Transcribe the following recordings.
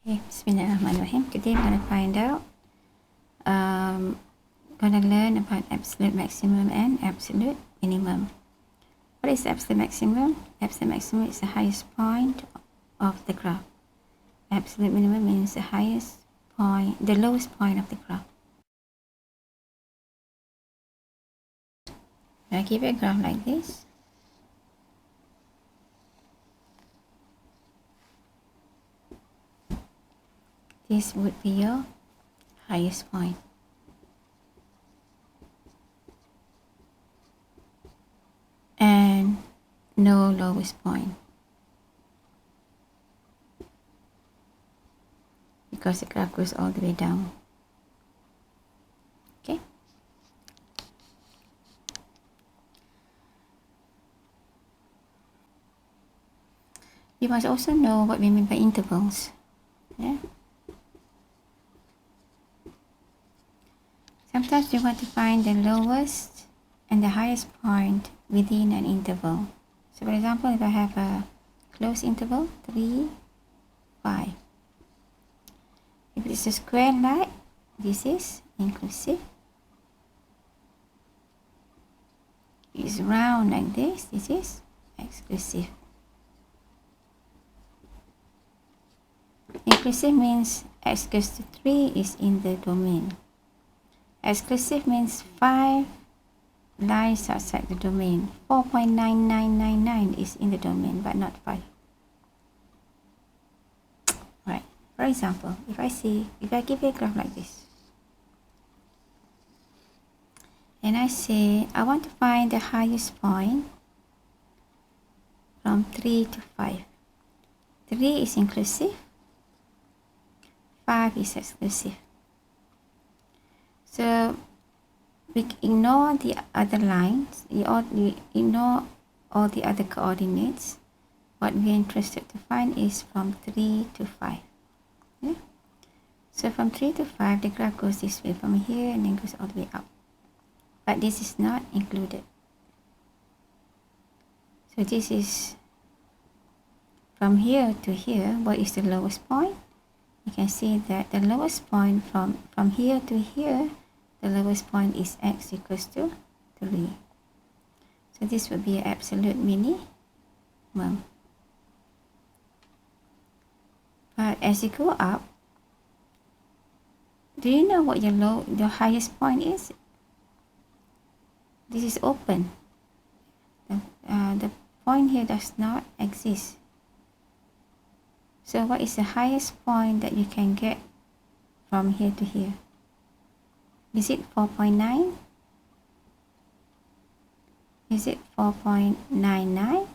Okay, Bismillahirrahmanirrahim. Today we're going to find out, going to learn about absolute maximum and absolute minimum. What is absolute maximum? Absolute maximum is the highest point of the graph. Absolute minimum means the highest point, the lowest point of the graph. I give you a graph like this. This would be your highest point. And no lowest point. Because the graph goes all the way down. Okay? You must also know what we mean by intervals. Yeah? Sometimes we want to find the lowest and the highest point within an interval. So for example, if I have a closed interval, 3, 5. If it's a square like, this is inclusive. If it's round like this is exclusive. Inclusive means x goes to 3 is in the domain. Exclusive means 5 lies outside the domain. 4.9999 is in the domain, but not 5. Right. For example, if I give you a graph like this, and I say I want to find the highest point from 3 to 5. 3 is inclusive, 5 is exclusive. So we ignore the other lines, we ignore all the other coordinates. What we're interested to find is from 3 to 5. Yeah? So from 3 to 5, the graph goes this way from here and then goes all the way up. But this is not included. So this is from here to here. What is the lowest point? You can see that the lowest point from here to here, the lowest point is x equals to 3. So this would be absolute minimum. But as you go up, do you know what your highest point is? This is open. The point here does not exist. So what is the highest point that you can get from here to here? Is it 4.9? Is it 4.99?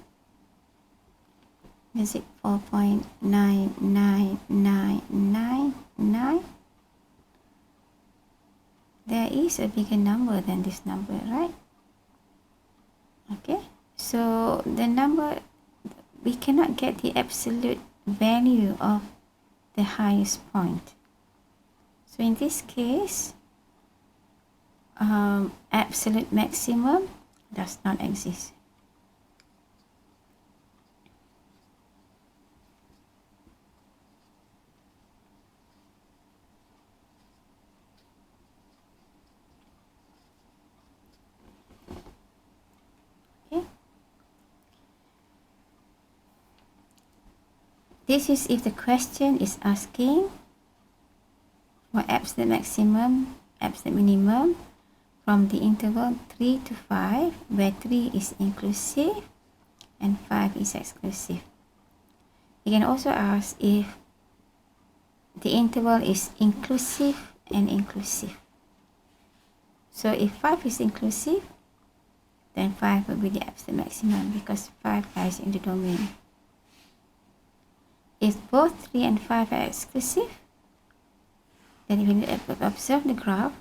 Is it 4.99999? There is a bigger number than this number, right? Okay, so the number, we cannot get the absolute value of the highest point. So in this case, absolute maximum does not exist. Okay. This is if the question is asking for absolute maximum, absolute minimum from the interval 3 to 5, where 3 is inclusive and 5 is exclusive. You can also ask if the interval is inclusive and inclusive. So if 5 is inclusive, then 5 will be the absolute maximum because 5 lies in the domain. If both 3 and 5 are exclusive, then if you observe the graph,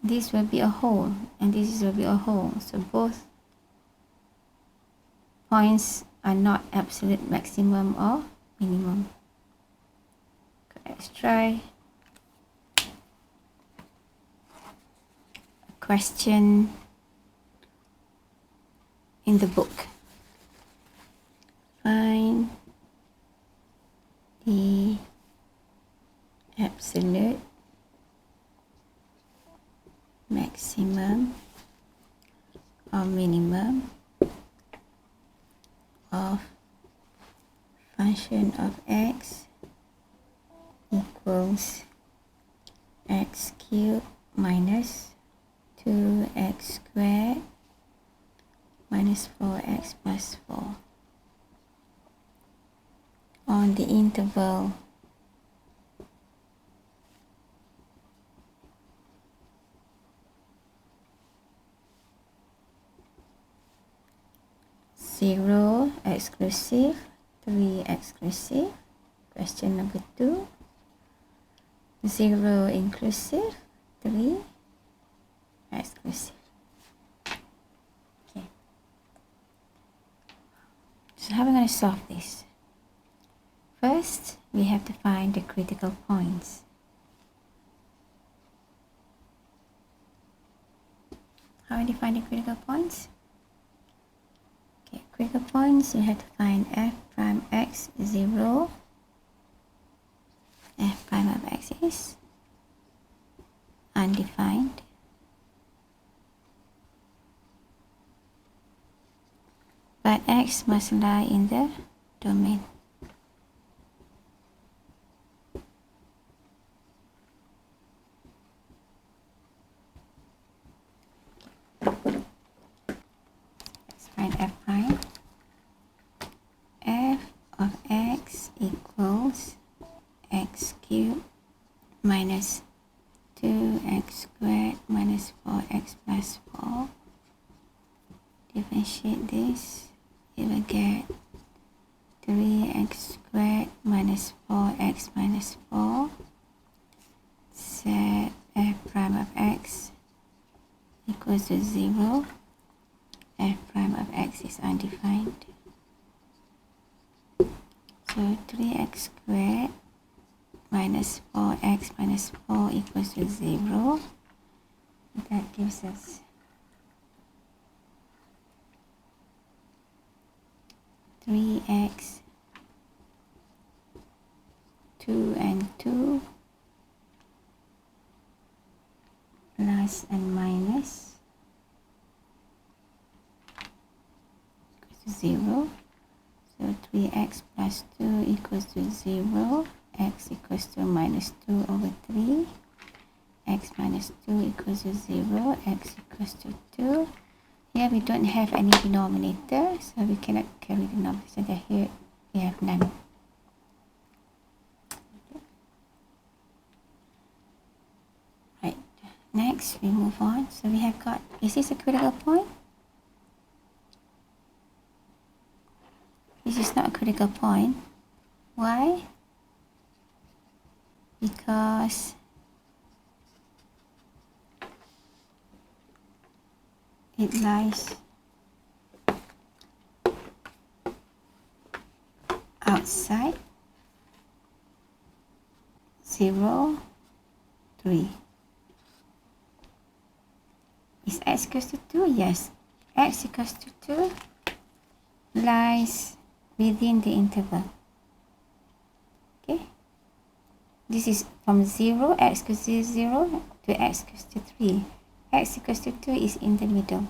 this will be a hole and this will be a hole. So both points are not absolute maximum or minimum. Let's try a question in the book. Find absolute maximum or minimum of function of x equals x cubed minus 2x squared minus 4x plus 4 on the interval 0 exclusive, 3 exclusive. Question number 2. 0 inclusive, 3 exclusive. Okay. So how are we going to solve this? First, we have to find the critical points. How do you find the critical points? Okay, critical points, you have to find f prime x 0. F prime of x is undefined. But x must lie in the domain. Let's find f prime. F of x equals x cubed minus 2x squared minus 4x plus 4. Differentiate this, you will get 3x squared minus 4x minus 4. Set f prime of x equals to 0. F prime of x is undefined. So 3x squared minus 4x minus 4 equals to 0. That gives us 3x 2 and 2 plus and minus equals to 0. So 3x plus 2 equals to 0. X equals to minus 2 over 3. X minus 2 equals to 0. X equals to 2. Here we don't have any denominator, so we cannot carry the number. So that here we have none. Okay. Right. Next we move on. So we have got, is this a critical point? This is not a critical point. Why? Because it lies outside 0, 3. Is x equals to 2? Yes. X equals to 2 lies within the interval. Okay. This is from 0, x equals to 0 to x equals to 3. X equals to 2 is in the middle.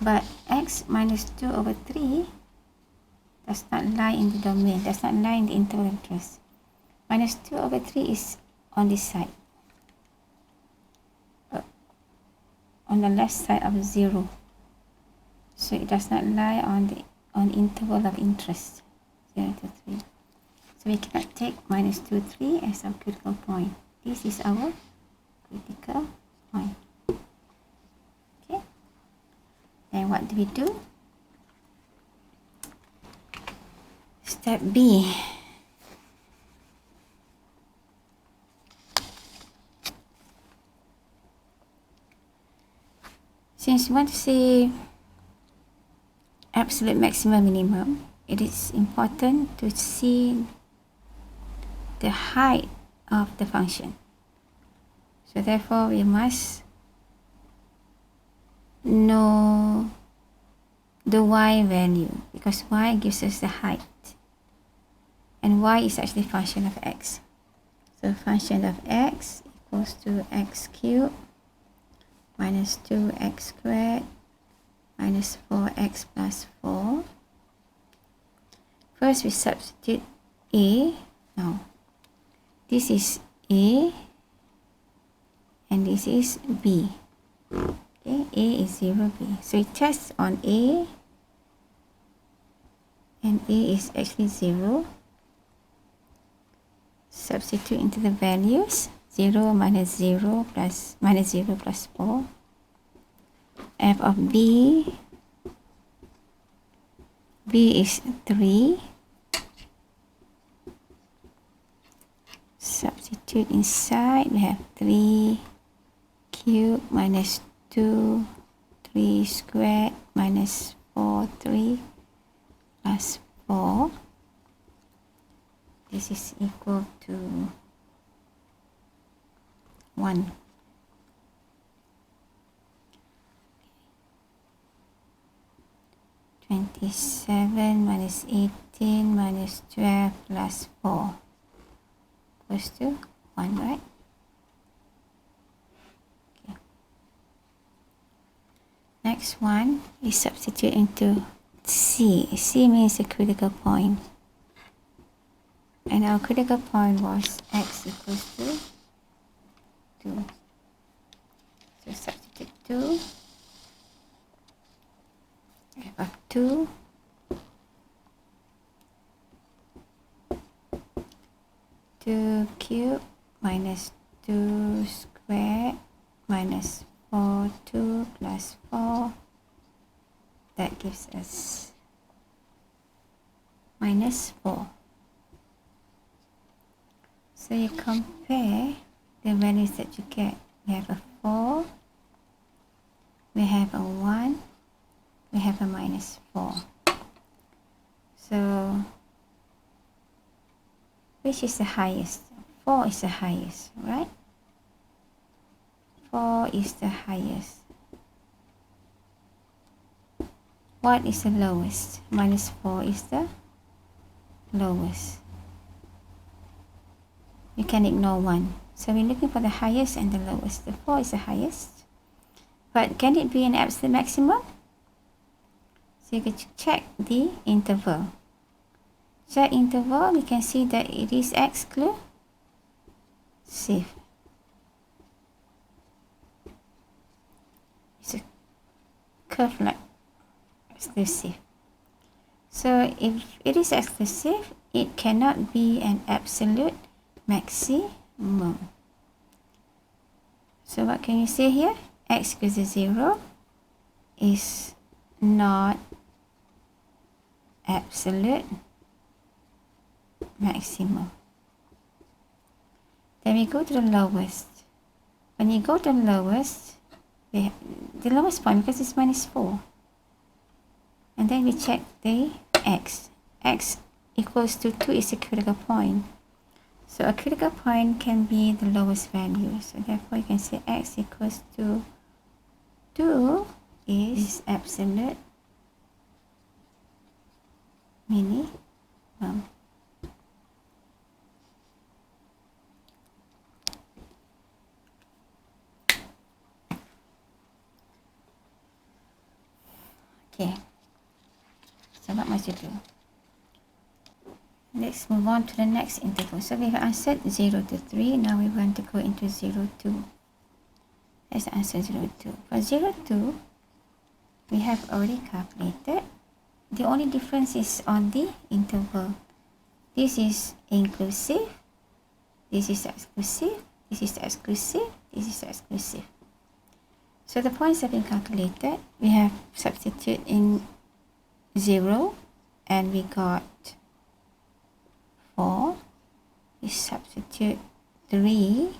But x minus 2 over 3 does not lie in the domain, does not lie in the interval of interest. Minus 2 over 3 is on this side. On the left side of 0. So it does not lie on the interval of interest, 0 to 3. So we cannot take minus 2, 3 as our critical point. This is our critical point. Okay. Then what do we do? Step B. Since we want to say absolute maximum minimum, it is important to see the height of the function. So therefore we must know the y value, because y gives us the height and y is actually a function of x. So function of x equals to x cubed minus 2x squared minus 4x plus 4. First we substitute a. Now this is a and this is b. Okay, a is 0, b. So we test on a, and a is actually 0. Substitute into the values. 0 minus 0 plus minus 0 plus 4. F of b is 3. Substitute inside, we have 3 cubed minus 2, 3 squared minus 4, 3 plus 4. This is equal to 1. (27) minus 18 minus 12 plus 4 equals to 1, right? Okay. Next one is substitute into C. C means a critical point. And our critical point was x equals to 2. So substitute 2. F of 2 2 cubed minus 2 squared minus 4, 2 plus 4. That gives us minus 4. So you compare the values that you get. We have a 4, we have a 1, we have a minus 4. So which is the highest? 4 is the highest, right? 4 is the highest. What is the lowest? Minus 4 is the lowest. You can ignore 1. So we're looking for the highest and the lowest. The 4 is the highest. But can it be an absolute maximum? So you can check the interval. Check interval, we can see that it is exclusive. It's a curve like exclusive. So if it is exclusive, it cannot be an absolute maximum. So what can you say here? X equals to 0 is not absolute maximum. Then we go to the lowest. When you go to the lowest, the lowest point, because it's minus 4. And then we check the x. X equals to 2 is a critical point. So a critical point can be the lowest value. So therefore you can say x equals to 2 is absolute minimum. Okay, so what must you do? Let's move on to the next interval. So we've answered 0 to 3. Now we want to go into 0 to. Let's answer 0 to. For 0 to, we have already calculated. The only difference is on the interval. This is inclusive. This is exclusive. This is exclusive. This is exclusive. So the points have been calculated. We have substituted in 0 and we got 4. We substitute 3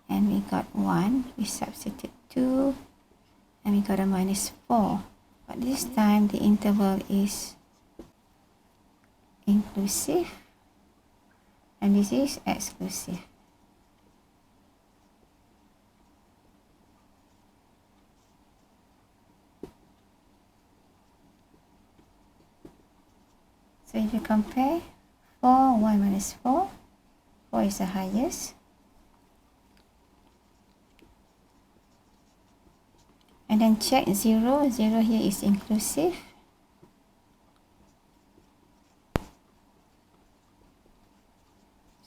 and we got 1. We substitute 2 and we got a minus 4. But this time the interval is inclusive and this is exclusive. So if you compare 4, 1 minus 4, 4 is the highest. And then check 0. 0 here is inclusive.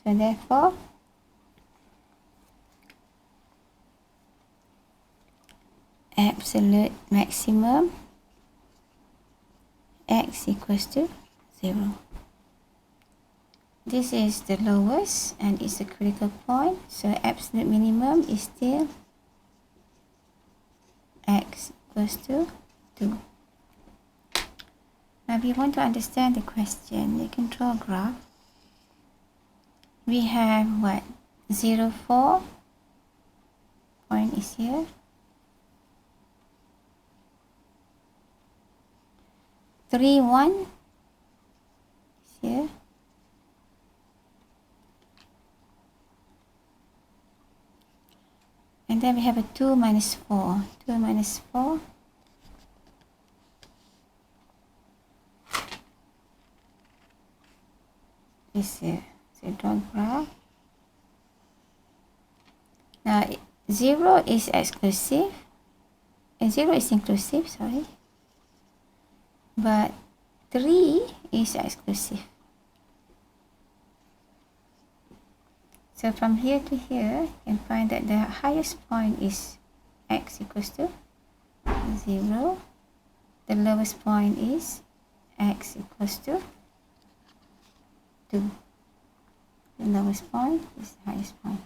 So therefore, absolute maximum x equals to 0. This is the lowest and it's a critical point. So absolute minimum is still x equals to 2. Now if you want to understand the question, you can draw a graph. We have what? 0, 4 point is here. 3, 1 is here. And then we have a 2 minus 4. 2 minus 4 is here. So draw graph. Now 0 is exclusive. And 0 is inclusive, sorry. But 3 is exclusive. So from here to here, you can find that the highest point is x equals to 0. The lowest point is x equals to 2. The lowest point is the highest point.